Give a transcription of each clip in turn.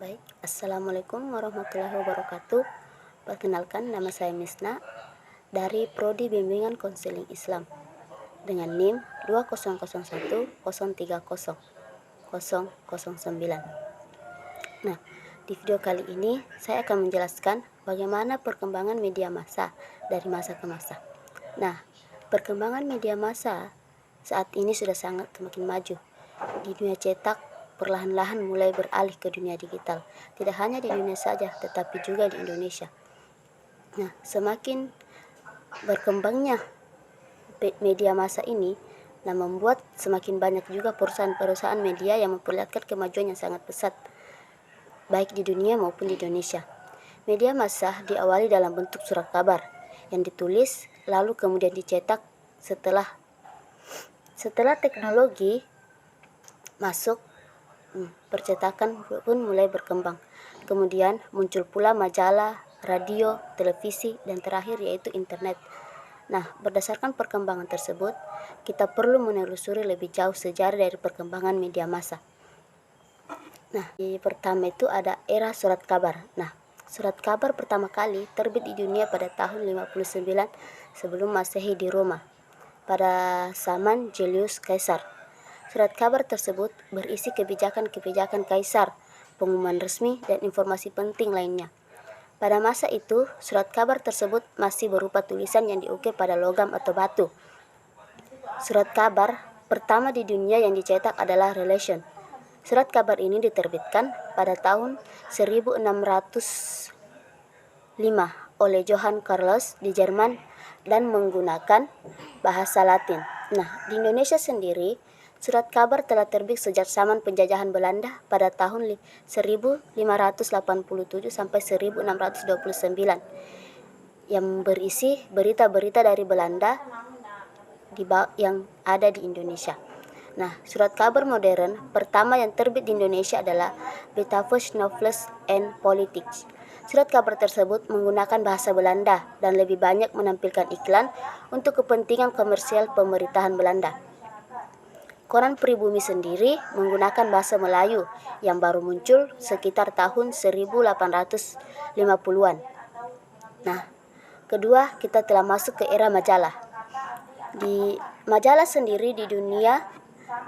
Baik, Assalamualaikum warahmatullahi wabarakatuh. Perkenalkan, nama saya Misna dari Prodi Bimbingan Konseling Islam dengan NIM 2001030009. Nah, di video kali ini saya akan menjelaskan bagaimana perkembangan media massa dari masa ke masa. Nah, perkembangan media massa saat ini sudah sangat semakin maju. Di dunia cetak perlahan-lahan mulai beralih ke dunia digital. Tidak hanya di dunia saja, tetapi juga di Indonesia. Nah, semakin berkembangnya media massa ini, membuat semakin banyak juga perusahaan-perusahaan media yang memperlihatkan kemajuan yang sangat pesat, baik di dunia maupun di Indonesia. Media massa diawali dalam bentuk surat kabar yang ditulis lalu kemudian dicetak. Setelah teknologi masuk, percetakan pun mulai berkembang. Kemudian muncul pula majalah, radio, televisi, dan terakhir yaitu internet. Nah, berdasarkan perkembangan tersebut, kita perlu menelusuri lebih jauh sejarah dari perkembangan media massa. Nah, di pertama itu ada era surat kabar. Nah, surat kabar pertama kali terbit di dunia pada tahun 59 sebelum Masehi di Roma, pada zaman Julius Caesar. Surat kabar tersebut berisi kebijakan-kebijakan kaisar, pengumuman resmi, dan informasi penting lainnya. Pada masa itu, surat kabar tersebut masih berupa tulisan yang diukir pada logam atau batu. Surat kabar pertama di dunia yang dicetak adalah Relation. Surat kabar ini diterbitkan pada tahun 1605 oleh Johann Carolus di Jerman dan menggunakan bahasa Latin. Nah, di Indonesia sendiri, surat kabar telah terbit sejak zaman penjajahan Belanda pada tahun 1587 sampai 1629 yang berisi berita-berita dari Belanda yang ada di Indonesia. Nah, surat kabar modern pertama yang terbit di Indonesia adalah Batavia's Novels and Politics. Surat kabar tersebut menggunakan bahasa Belanda dan lebih banyak menampilkan iklan untuk kepentingan komersial pemerintahan Belanda. Koran Pribumi sendiri menggunakan bahasa Melayu yang baru muncul sekitar tahun 1850-an. Nah, kedua, kita telah masuk ke era majalah. Di majalah sendiri di dunia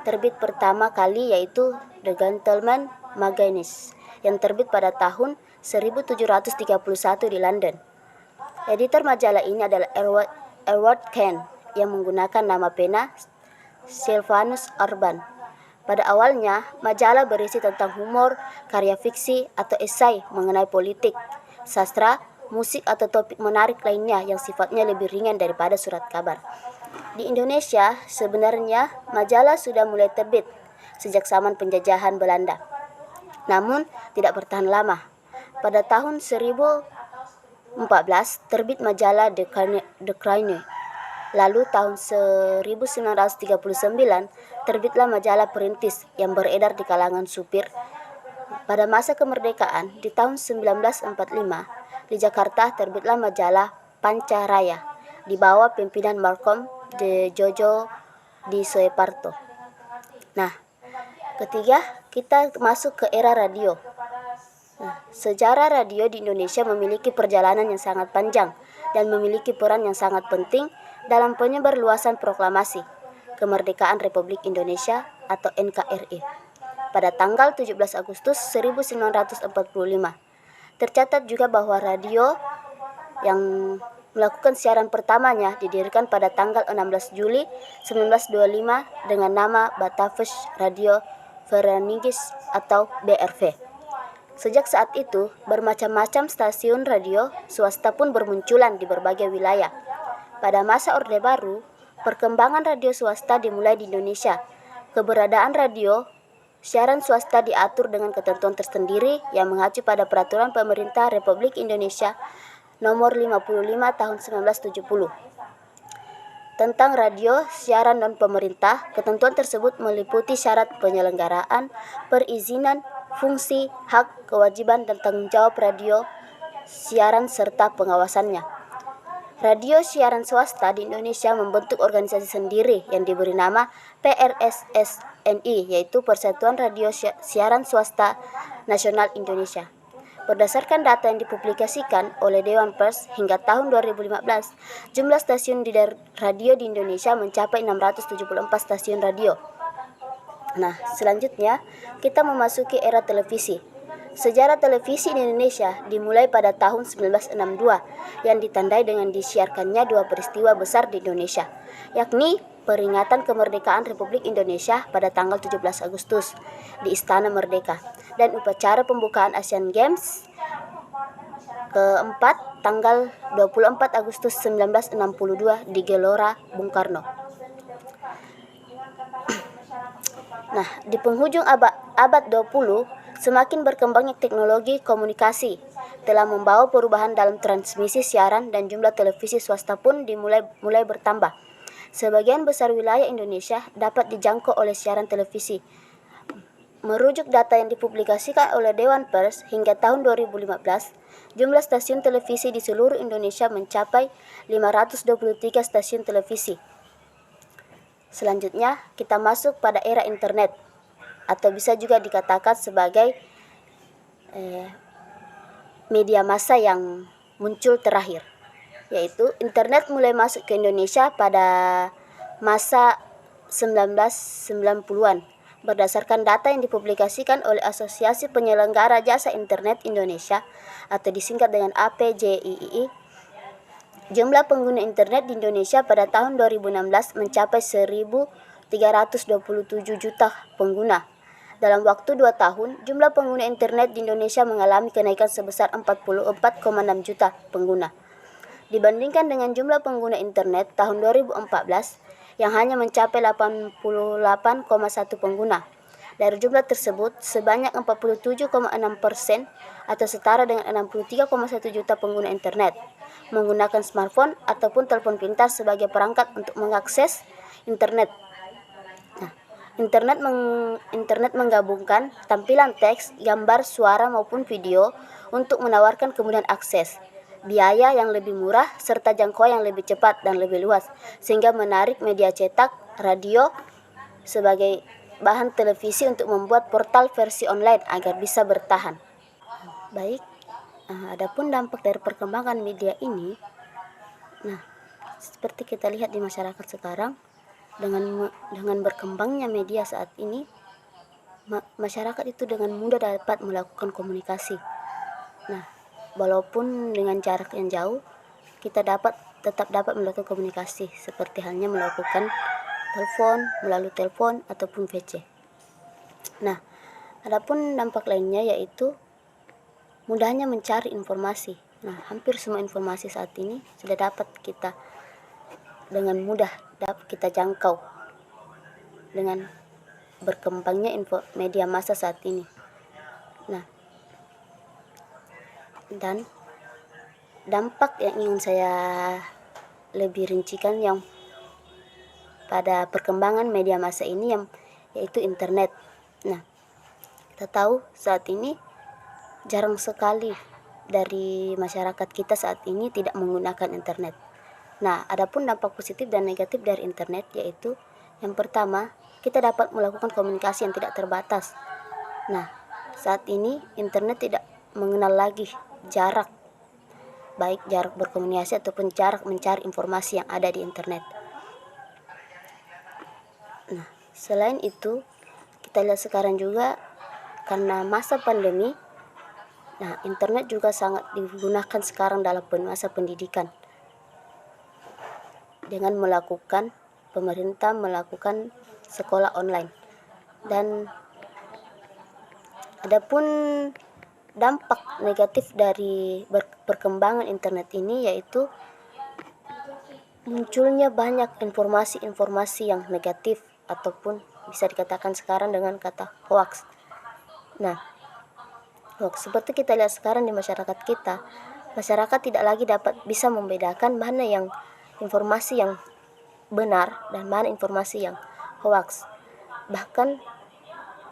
terbit pertama kali yaitu The Gentleman Magazine yang terbit pada tahun 1731 di London. Editor majalah ini adalah Edward Kent yang menggunakan nama pena Sylvanus Urban. Pada awalnya, majalah berisi tentang humor, karya fiksi atau esai mengenai politik, sastra, musik atau topik menarik lainnya yang sifatnya lebih ringan daripada surat kabar. Di Indonesia, sebenarnya majalah sudah mulai terbit sejak zaman penjajahan Belanda. Namun, tidak bertahan lama. Pada tahun 1014 terbit majalah The Chronicle. Lalu tahun 1939 terbitlah majalah Perintis yang beredar di kalangan supir. Pada masa kemerdekaan di tahun 1945 di Jakarta terbitlah majalah Pancaraya di bawah pimpinan Malcolm de Jojo di Soeparto. Nah, ketiga, kita masuk ke era radio. Nah, sejarah radio di Indonesia memiliki perjalanan yang sangat panjang dan memiliki peran yang sangat penting dalam penyebarluasan proklamasi kemerdekaan Republik Indonesia atau NKRI pada tanggal 17 Agustus 1945. Tercatat juga bahwa radio yang melakukan siaran pertamanya didirikan pada tanggal 16 Juli 1925 dengan nama Batavia's Radio Vereniging atau BRV. Sejak saat itu, bermacam-macam stasiun radio swasta pun bermunculan di berbagai wilayah. Pada masa Orde Baru, perkembangan radio swasta dimulai di Indonesia. Keberadaan radio siaran swasta diatur dengan ketentuan tersendiri yang mengacu pada Peraturan Pemerintah Republik Indonesia Nomor 55 Tahun 1970 tentang radio siaran non-pemerintah. Ketentuan tersebut meliputi syarat penyelenggaraan, perizinan, fungsi, hak, kewajiban, dan tanggung jawab radio siaran serta pengawasannya. Radio siaran swasta di Indonesia membentuk organisasi sendiri yang diberi nama PRSS PRSNI, yaitu Persatuan Radio Siaran Swasta Nasional Indonesia. Berdasarkan data yang dipublikasikan oleh Dewan Pers hingga tahun 2015, jumlah stasiun radio di Indonesia mencapai 674 stasiun radio. Nah, selanjutnya kita memasuki era televisi. Sejarah televisi di Indonesia dimulai pada tahun 1962 yang ditandai dengan disiarkannya dua peristiwa besar di Indonesia, yakni peringatan kemerdekaan Republik Indonesia pada tanggal 17 Agustus di Istana Merdeka dan upacara pembukaan Asian Games keempat tanggal 24 Agustus 1962 di Gelora Bung Karno. Nah, di penghujung abad 20, semakin berkembangnya teknologi komunikasi telah membawa perubahan dalam transmisi siaran dan jumlah televisi swasta pun mulai bertambah. Sebagian besar wilayah Indonesia dapat dijangkau oleh siaran televisi. Merujuk data yang dipublikasikan oleh Dewan Pers hingga tahun 2015, jumlah stasiun televisi di seluruh Indonesia mencapai 523 stasiun televisi. Selanjutnya, kita masuk pada era internet, atau bisa juga dikatakan sebagai media massa yang muncul terakhir, yaitu internet mulai masuk ke Indonesia pada masa 1990-an. Berdasarkan data yang dipublikasikan oleh Asosiasi Penyelenggara Jasa Internet Indonesia atau disingkat dengan APJII, jumlah pengguna internet di Indonesia pada tahun 2016 mencapai 1.327 juta pengguna. Dalam waktu 2 tahun, jumlah pengguna internet di Indonesia mengalami kenaikan sebesar 44,6 juta pengguna. Dibandingkan dengan jumlah pengguna internet tahun 2014 yang hanya mencapai 88,1 pengguna. Dari jumlah tersebut, sebanyak 47,6% atau setara dengan 63,1 juta pengguna internet menggunakan smartphone ataupun telepon pintar sebagai perangkat untuk mengakses internet. Nah, internet menggabungkan tampilan teks, gambar, suara maupun video untuk menawarkan kemudahan akses, biaya yang lebih murah, serta jangkauan yang lebih cepat dan lebih luas, sehingga menarik media cetak, radio sebagai bahan televisi untuk membuat portal versi online agar bisa bertahan. Baik, adapun dampak dari perkembangan media ini, nah, seperti kita lihat di masyarakat sekarang, dengan berkembangnya media saat ini, masyarakat itu dengan mudah dapat melakukan komunikasi. Nah, walaupun dengan jarak yang jauh, kita tetap dapat melakukan komunikasi, seperti halnya melakukan melalui telepon ataupun VC. Nah, adapun dampak lainnya yaitu mudahnya mencari informasi. Nah, hampir semua informasi saat ini sudah dapat kita dengan mudah kita jangkau dengan berkembangnya media massa saat ini. Nah, dan dampak yang ingin saya lebih rincikan yang pada perkembangan media massa ini yaitu internet. Nah, kita tahu saat ini jarang sekali dari masyarakat kita saat ini tidak menggunakan internet. Nah, adapun dampak positif dan negatif dari internet yaitu yang pertama, kita dapat melakukan komunikasi yang tidak terbatas. Nah, saat ini internet tidak mengenal lagi jarak, baik jarak berkomunikasi ataupun jarak mencari informasi yang ada di internet. Nah, selain itu, kita lihat sekarang juga karena masa pandemi, nah, internet juga sangat digunakan sekarang dalam masa pendidikan. Dengan pemerintah melakukan sekolah online. Dan adapun dampak negatif dari perkembangan internet ini yaitu munculnya banyak informasi-informasi yang negatif ataupun bisa dikatakan sekarang dengan kata hoax. Nah, seperti kita lihat sekarang di masyarakat kita, masyarakat tidak lagi dapat bisa membedakan mana yang informasi yang benar dan mana informasi yang hoax. Bahkan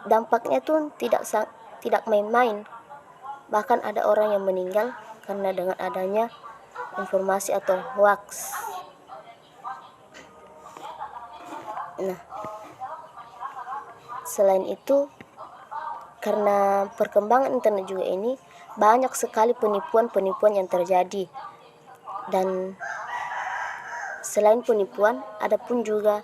dampaknya tuh tidak main-main. Bahkan ada orang yang meninggal karena dengan adanya informasi atau hoax. Nah, Selain itu, karena perkembangan internet juga ini, banyak sekali penipuan-penipuan yang terjadi. Dan selain penipuan, ada pun juga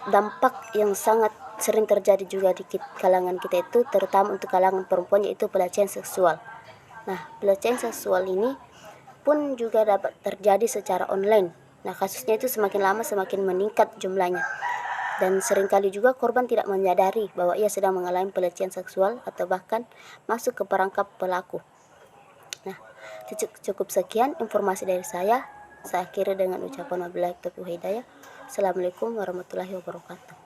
dampak yang sangat sering terjadi juga di kalangan kita itu, terutama untuk kalangan perempuan, yaitu pelecehan seksual. Nah, pelecehan seksual ini pun juga dapat terjadi secara online. Nah, kasusnya itu semakin lama semakin meningkat jumlahnya. Dan seringkali juga korban tidak menyadari bahwa ia sedang mengalami pelecehan seksual atau bahkan masuk ke perangkap pelaku. Nah, cukup sekian informasi dari saya. Saya akhiri dengan ucapan wabillahi taufiq wal hidayah. Assalamualaikum warahmatullahi wabarakatuh.